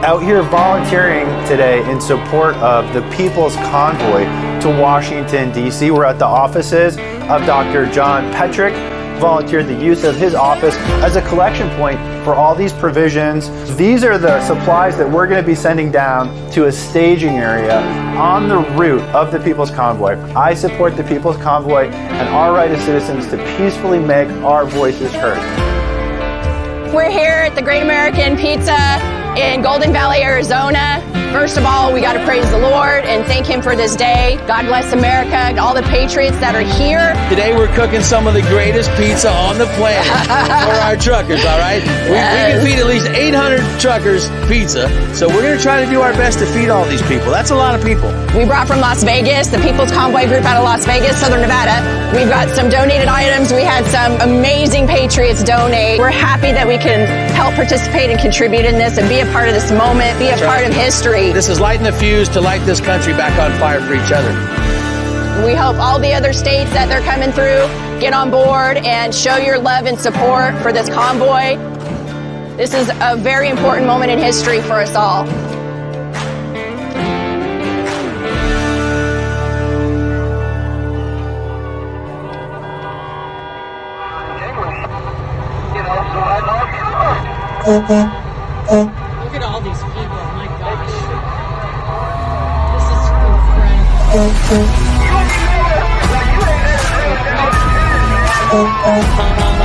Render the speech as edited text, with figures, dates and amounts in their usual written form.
out here volunteering today in support of the People's Convoy to Washington, D.C. We're at the offices of Dr. John Petrick, volunteered the use of his office as a collection point for all these provisions. These are the supplies that we're going to be sending down to a staging area on the route of the People's Convoy. I support the People's Convoy and our right as citizens to peacefully make our voices heard. We're here at the Great American Pizza in Golden Valley, Arizona. First of all, we got to praise the Lord and thank Him for this day. God bless America and all the patriots that are here. Today we're cooking some of the greatest pizza on the planet for our truckers, all right? We can feed at least 800 truckers pizza, so we're going to try to do our best to feed all these people. That's a lot of people. We brought from Las Vegas, the People's Convoy group out of Las Vegas, Southern Nevada. We've got some donated items. We had some amazing patriots donate. We're happy that we can help participate and contribute in this and be a part of this moment, be a part of history. This is lighting the fuse to light this country back on fire for each other. We hope all the other states that they're coming through get on board and show your love and support for this convoy. This is a very important moment in history for us all. Look at all these people, my gosh. This is incredible.